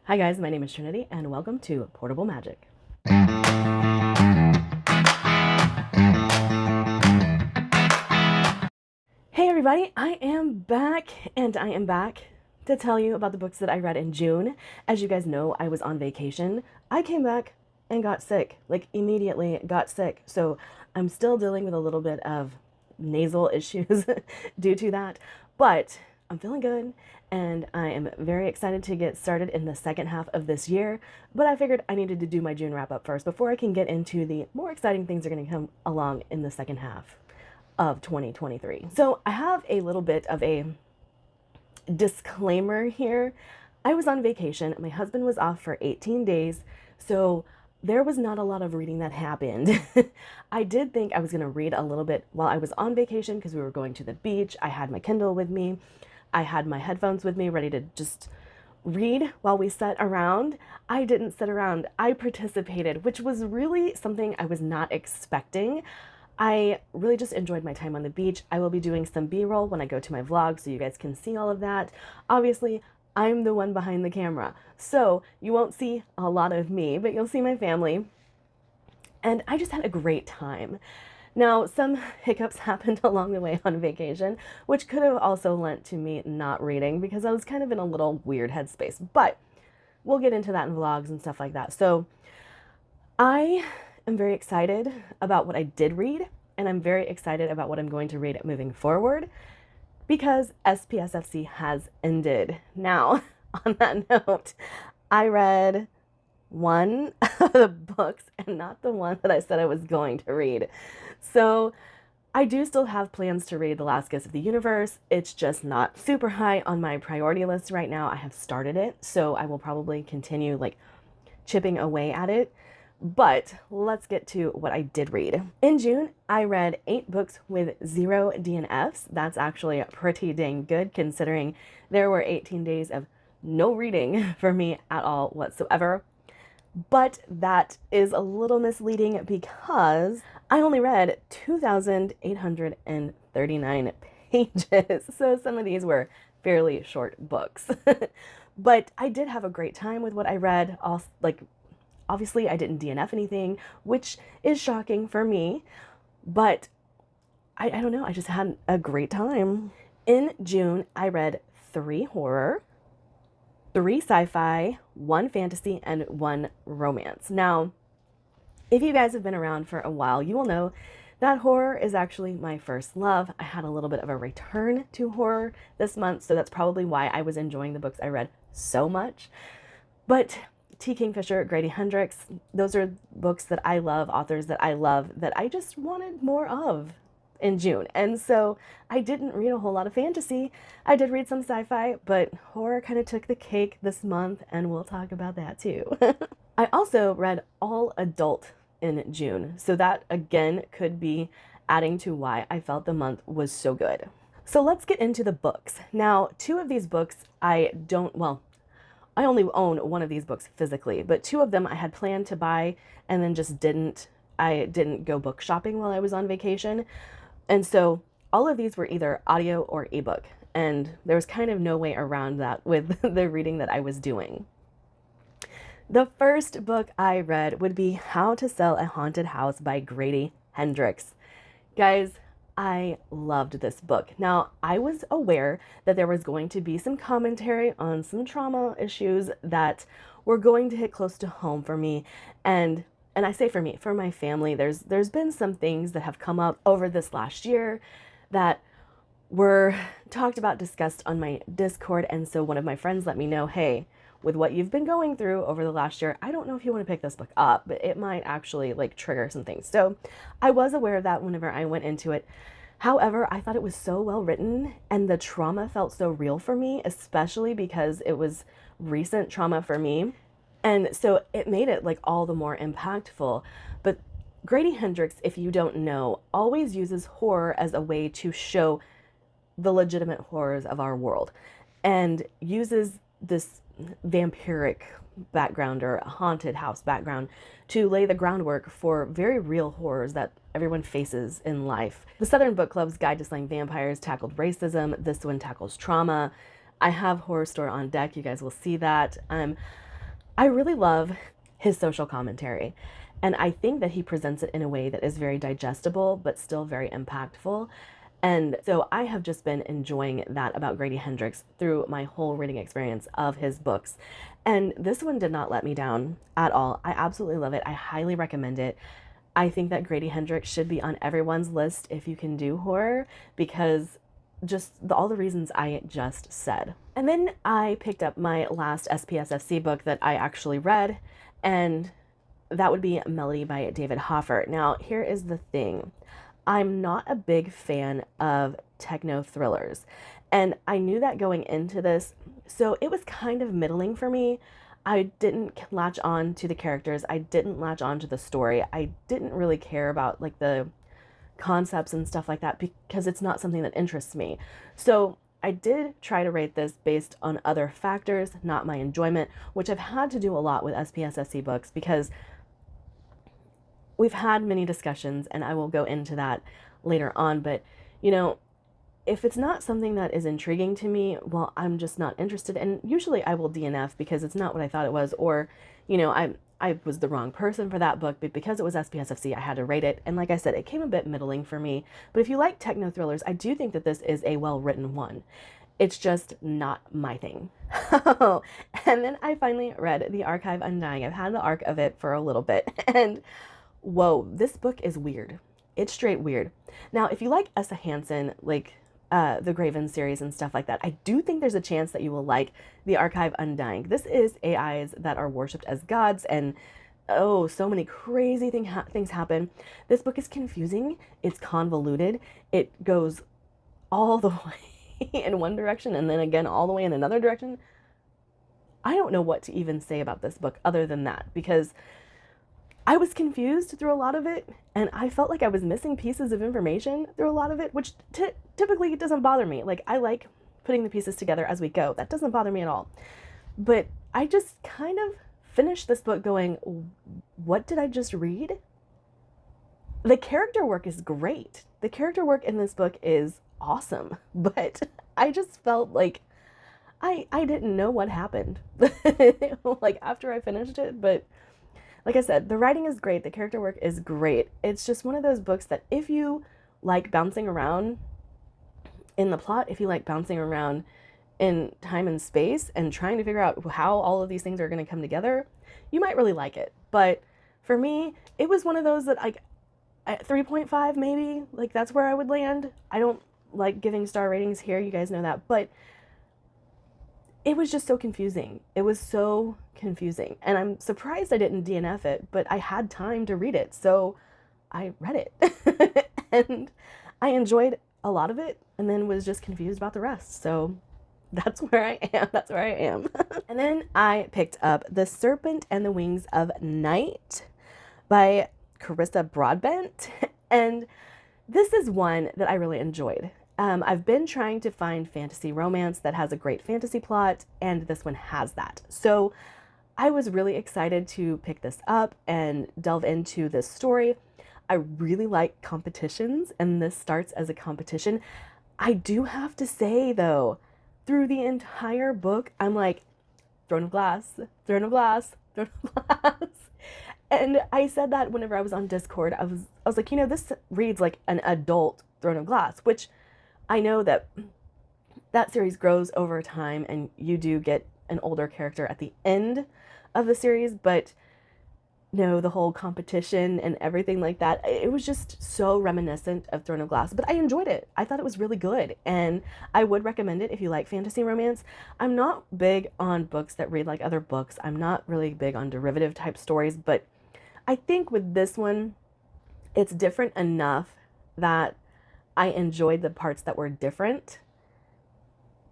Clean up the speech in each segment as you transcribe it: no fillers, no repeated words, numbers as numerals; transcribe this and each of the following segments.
Hi guys, my name is Trinity and welcome to Portable Magic. Hey everybody, I am back and I am back to tell you about the books that I read in June. As you guys know, I was on vacation. I came back and got sick, like immediately got sick. So I'm still dealing with a little bit of nasal issues due to that, but I'm feeling good and I am very excited to get started in the second half of this year. But I figured I needed to do my June wrap up first before I can get into the more exciting things that are going to come along in the second half of 2023. So I have a little bit of a disclaimer here. I was on vacation. My husband was off for 18 days. So there was not a lot of reading that happened. I did think I was going to read a little bit while I was on vacation because we were going to the beach. I had my Kindle with me. I had my headphones with me ready to just read while we sat around. I didn't sit around. I participated, which was really something I was not expecting. I really just enjoyed my time on the beach. I will be doing some B-roll when I go to my vlog so you guys can see all of that. Obviously, I'm the one behind the camera, so you won't see a lot of me, but you'll see my family. And I just had a great time. Now, some hiccups happened along the way on vacation, which could have also lent to me not reading because I was kind of in a little weird headspace, but we'll get into that in vlogs and stuff like that. So I am very excited about what I did read, and I'm very excited about what I'm going to read moving forward because SPSFC has ended. Now, on that note, I read one of the books and not the one that I said I was going to read. So I do still have plans to read The Last Kiss of the Universe. It's just not super high on my priority list right now. I have started it, so I will probably continue like chipping away at it. But let's get to what I did read. In June, I read 8 books with 0 DNFs. That's actually pretty dang good considering there were 18 days of no reading for me at all whatsoever. But that is a little misleading because I only read 2,839 pages. So some of these were fairly short books. But I did have a great time with what I read. Obviously, I didn't DNF anything, which is shocking for me. But I don't know, I just had a great time. In June, I read 3 horror, 3 sci-fi, 1 fantasy, and 1 romance. Now, if you guys have been around for a while, you will know that horror is actually my first love. I had a little bit of a return to horror this month, so that's probably why I was enjoying the books I read so much. But T. Kingfisher, Grady Hendrix, those are books that I love, authors that I love, that I just wanted more of in June. And so I didn't read a whole lot of fantasy. I did read some sci-fi, but horror kind of took the cake this month, and we'll talk about that too. I also read all adult in June, so that again could be adding to why I felt the month was so good. So let's get into the books. Now, 2 of these books I only own 1 of these books physically, but 2 of them I had planned to buy and then just didn't. I didn't go book shopping while I was on vacation. And so all of these were either audio or ebook, and there was kind of no way around that with the reading that I was doing. The first book I read would be How to Sell a Haunted House by Grady Hendrix. Guys, I loved this book. Now, I was aware that there was going to be some commentary on some trauma issues that were going to hit close to home for me, and I say for me, for my family. There's been some things that have come up over this last year that were talked about, discussed on my Discord, and so one of my friends let me know, hey, with what you've been going through over the last year, I don't know if you want to pick this book up, but it might actually like trigger some things. So I was aware of that whenever I went into it. However, I thought it was so well written and the trauma felt so real for me, especially because it was recent trauma for me. And so it made it like all the more impactful. But Grady Hendrix, if you don't know, always uses horror as a way to show the legitimate horrors of our world and uses this vampiric background or a haunted house background to lay the groundwork for very real horrors that everyone faces in life. The Southern Book Club's Guide to Slaying Vampires tackled racism. This one tackles trauma. I have Horror Store on deck. You guys will see that. I really love his social commentary. And I think that he presents it in a way that is very digestible, but still very impactful. And so I have just been enjoying that about Grady Hendrix through my whole reading experience of his books. And this one did not let me down at all. I absolutely love it. I highly recommend it. I think that Grady Hendrix should be on everyone's list if you can do horror, because all the reasons I just said. And then I picked up my last SPSFC book that I actually read, and that would be Melody by David Hoffer. Now, here is the thing. I'm not a big fan of techno thrillers, and I knew that going into this, so it was kind of middling for me. I didn't latch on to the characters. I didn't latch on to the story. I didn't really care about like the concepts and stuff like that because it's not something that interests me. So I did try to rate this based on other factors, not my enjoyment, which I've had to do a lot with SPSSC books because we've had many discussions, and I will go into that later on. But, you know, if it's not something that is intriguing to me, well, I'm just not interested. And usually I will DNF because it's not what I thought it was, or, you know, I was the wrong person for that book, but because it was SPSFC, I had to rate it. And like I said, it came a bit middling for me. But if you like techno thrillers, I do think that this is a well-written one. It's just not my thing. And then I finally read The Archive Undying. I've had the arc of it for a little bit, and whoa, this book is weird. It's straight weird. Now, if you like Essa Hansen, like the Graven series and stuff like that, I do think there's a chance that you will like The Archive Undying. This is AIs that are worshipped as gods, and oh, so many crazy things happen. This book is confusing. It's convoluted. It goes all the way in one direction and then again all the way in another direction. I don't know what to even say about this book other than that, because I was confused through a lot of it, and I felt like I was missing pieces of information through a lot of it, which typically it doesn't bother me. Like, I like putting the pieces together as we go. That doesn't bother me at all. But I just kind of finished this book going, what did I just read? The character work is great. The character work in this book is awesome, but I just felt like I didn't know what happened like after I finished it. But like I said, the writing is great. The character work is great. It's just one of those books that if you like bouncing around in the plot, if you like bouncing around in time and space and trying to figure out how all of these things are going to come together, you might really like it. But for me, it was one of those that like at 3.5 maybe, like that's where I would land. I don't like giving star ratings here, you guys know that, but it was just so confusing. It was so confusing, and I'm surprised I didn't DNF it, but I had time to read it, so I read it and I enjoyed a lot of it, and then was just confused about the rest. So that's where I am. That's where I am. And then I picked up The Serpent and the Wings of Night by Carissa Broadbent, and this is one that I really enjoyed. I've been trying to find fantasy romance that has a great fantasy plot, and this one has that. So I was really excited to pick this up and delve into this story. I really like competitions, and this starts as a competition. I do have to say, though, through the entire book, I'm like, Throne of Glass, Throne of Glass, Throne of Glass. And I said that whenever I was on Discord. I was like, you know, this reads like an adult Throne of Glass, which I know that series grows over time, and you do get an older character at the end of the series, but no, the whole competition and everything like that, it was just so reminiscent of Throne of Glass, but I enjoyed it. I thought it was really good, and I would recommend it if you like fantasy romance. I'm not big on books that read like other books. I'm not really big on derivative type stories, but I think with this one, it's different enough that I enjoyed the parts that were different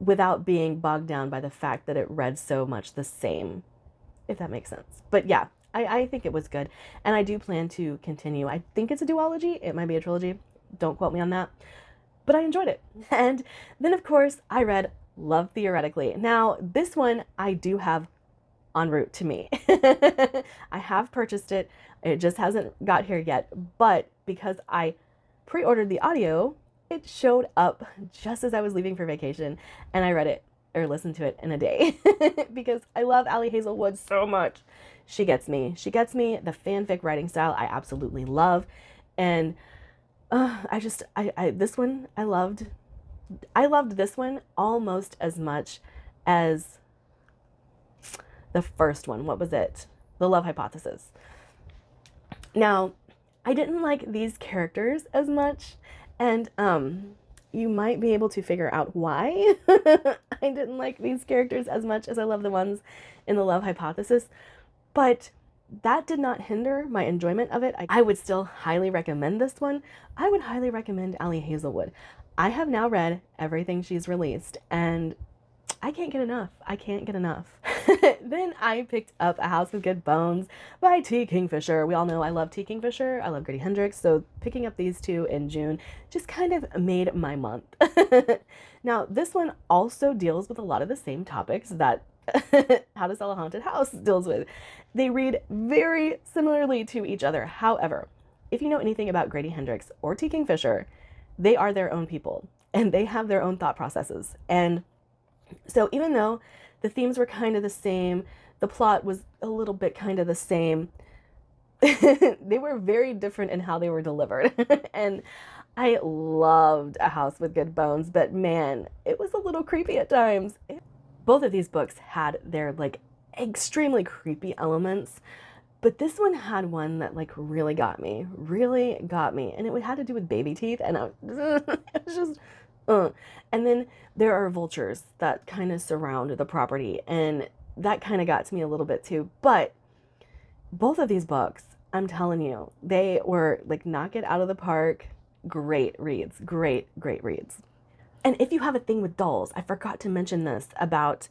without being bogged down by the fact that it read so much the same, if that makes sense. But yeah, I think it was good, and I do plan to continue. I think it's a duology. It might be a trilogy. Don't quote me on that. But I enjoyed it. And then, of course, I read Love Theoretically. Now, this one I do have en route to me. I have purchased it. It just hasn't got here yet. But because I pre-ordered the audio, it showed up just as I was leaving for vacation, and I read it or listen to it in a day because I love Ali Hazelwood so much. She gets me. She gets me. The fanfic writing style I absolutely love. And this one I loved. I loved this one almost as much as the first one. What was it? The Love Hypothesis. Now, I didn't like these characters as much, and you might be able to figure out why I didn't like these characters as much as I love the ones in the Love Hypothesis, but that did not hinder my enjoyment of it. I would still highly recommend this one. I would highly recommend Ali Hazelwood. I have now read everything she's released, and I can't get enough. I can't get enough. Then I picked up A House with Good Bones by T. Kingfisher. We all know I love T. Kingfisher. I love Grady Hendrix. So picking up these two in June just kind of made my month. Now, this one also deals with a lot of the same topics that How to Sell a Haunted House deals with. They read very similarly to each other. However, if you know anything about Grady Hendrix or T. Kingfisher, they are their own people and they have their own thought processes. And so even though the themes were kind of the same, the plot was a little bit kind of the same, they were very different in how they were delivered. And I loved A House with Good Bones, but man, it was a little creepy at times. Both of these books had their like extremely creepy elements, but this one had one that like really got me, and it had to do with baby teeth, and it was just And then there are vultures that kind of surround the property, and that kind of got to me a little bit too. But both of these books, I'm telling you, they were like knock it out of the park. Great reads, great reads. And if you have a thing with dolls, I forgot to mention this about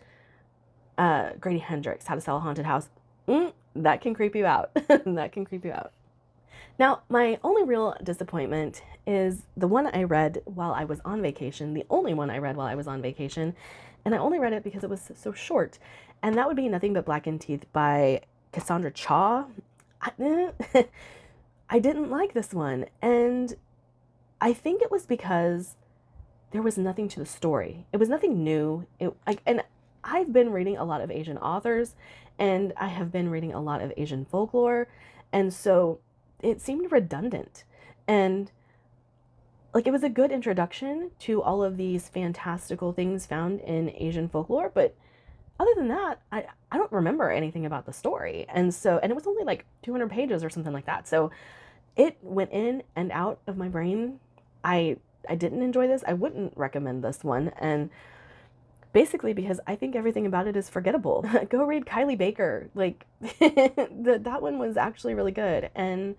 Grady Hendrix, How to Sell a Haunted House. That can creep you out. That can creep you out. Now, my only real disappointment is the one I read while I was on vacation, the only one I read while I was on vacation, and I only read it because it was so short, and that would be Nothing But Blackened Teeth by Cassandra Chaw. I didn't like this one, and I think it was because there was nothing to the story. It was nothing new. And I've been reading a lot of Asian authors, and I have been reading a lot of Asian folklore, and so it seemed redundant. And like it was a good introduction to all of these fantastical things found in Asian folklore, but other than that, I don't remember anything about the story. And it was only like 200 pages or something like that. So it went in and out of my brain. I didn't enjoy this. I wouldn't recommend this one. And basically because I think everything about it is forgettable. Go read Kylie Baker. Like that one was actually really good. And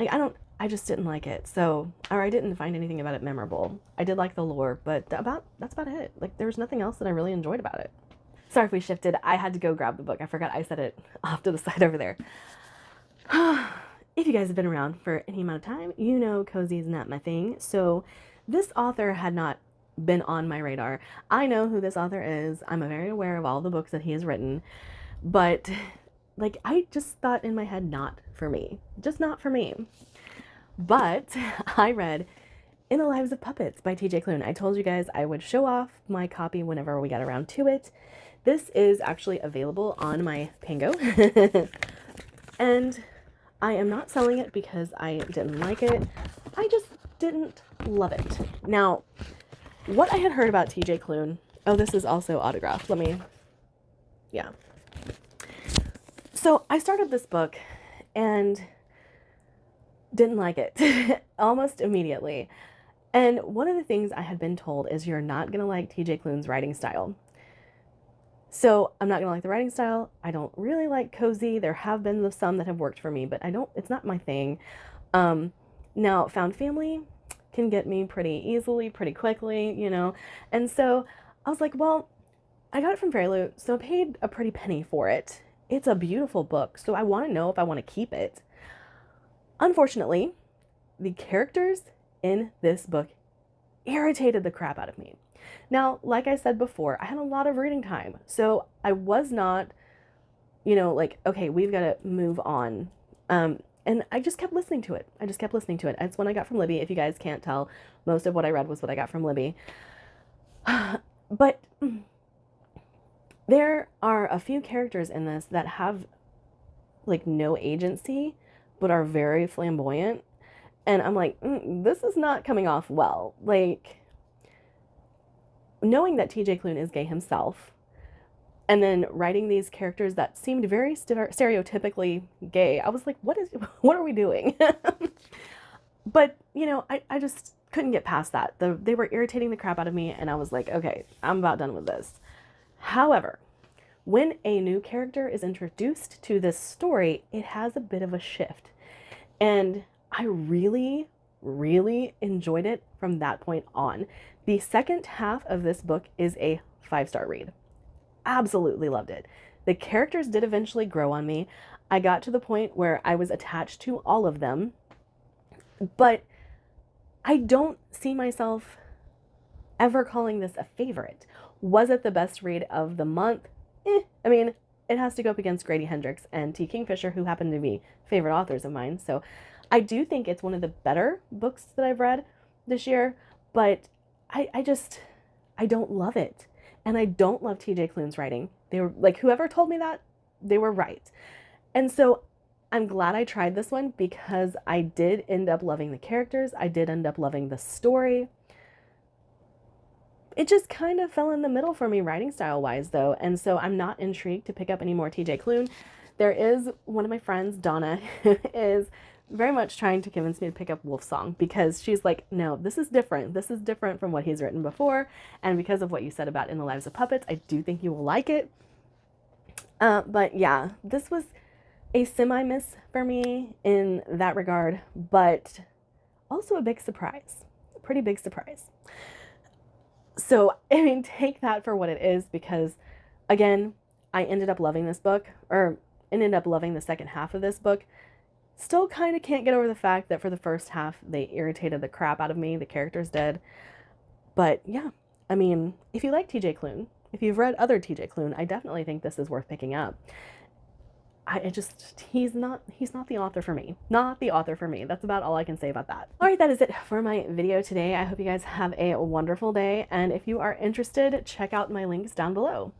like I just didn't like it. Or I didn't find anything about it memorable. I did like the lore, but that's about it. Like there was nothing else that I really enjoyed about it. Sorry if we shifted. I had to go grab the book. I forgot I set it off to the side over there. If you guys have been around for any amount of time, you know cozy is not my thing. So this author had not been on my radar. I know who this author is. I'm very aware of all the books that he has written, but like I just thought in my head, not for me, just not for me. But I read In the Lives of Puppets by TJ Klune. I told you guys I would show off my copy whenever we got around to it. This is actually available on my Pango. And I am not selling it because I didn't like it. I just didn't love it. Now, what I had heard about TJ Klune, oh, this is also autographed. Yeah. So I started this book and didn't like it almost immediately. And one of the things I had been told is you're not going to like TJ Klune's writing style. So I'm not going to like the writing style. I don't really like cozy. There have been some that have worked for me, but it's not my thing. Now, found family can get me pretty easily, pretty quickly, you know? And so I was like, well, I got it from Fairy Loot, so I paid a pretty penny for it. It's a beautiful book, so I want to know if I want to keep it. Unfortunately, the characters in this book irritated the crap out of me. Now, like I said before, I had a lot of reading time, so I was not, like, okay, we've got to move on. And I just kept listening to it. It's one I got from Libby. If you guys can't tell, most of what I read was what I got from Libby. But There are a few characters in this that have like no agency, but are very flamboyant. And I'm like, this is not coming off well. Like, knowing that TJ Klune is gay himself, and then writing these characters that seemed very stereotypically gay, I was like, what are we doing? But, you know, I just couldn't get past that. They were irritating the crap out of me, and I was like, okay, I'm about done with this. However, when a new character is introduced to this story, it has a bit of a shift. And I really, really enjoyed it from that point on. The second half of this book is a 5-star read. Absolutely loved it. The characters did eventually grow on me. I got to the point where I was attached to all of them, but I don't see myself ever calling this a favorite. Was it the best read of the month? I mean, it has to go up against Grady Hendrix and T. Kingfisher, who happen to be favorite authors of mine. So I do think it's one of the better books that I've read this year, but I don't love it. And I don't love TJ Klune's writing. They were like, whoever told me that, they were right. And so I'm glad I tried this one because I did end up loving the characters. I did end up loving the story. It just kind of fell in the middle for me writing style wise though. And so I'm not intrigued to pick up any more TJ Klune. There is one of my friends, Donna, who is very much trying to convince me to pick up Wolfsong because she's like, no, this is different. This is different from what he's written before. And because of what you said about In the Lives of Puppets, I do think you will like it. But yeah, this was a semi-miss for me in that regard, but also a big surprise, a pretty big surprise. So, I mean, take that for what it is because, again, I ended up loving this book, or ended up loving the second half of this book. Still kind of can't get over the fact that for the first half, they irritated the crap out of me. The characters did. But yeah, I mean, if you like TJ Klune, if you've read other TJ Klune, I definitely think this is worth picking up. He's not the author for me. Not the author for me. That's about all I can say about that. All right, that is it for my video today. I hope you guys have a wonderful day. And if you are interested, check out my links down below.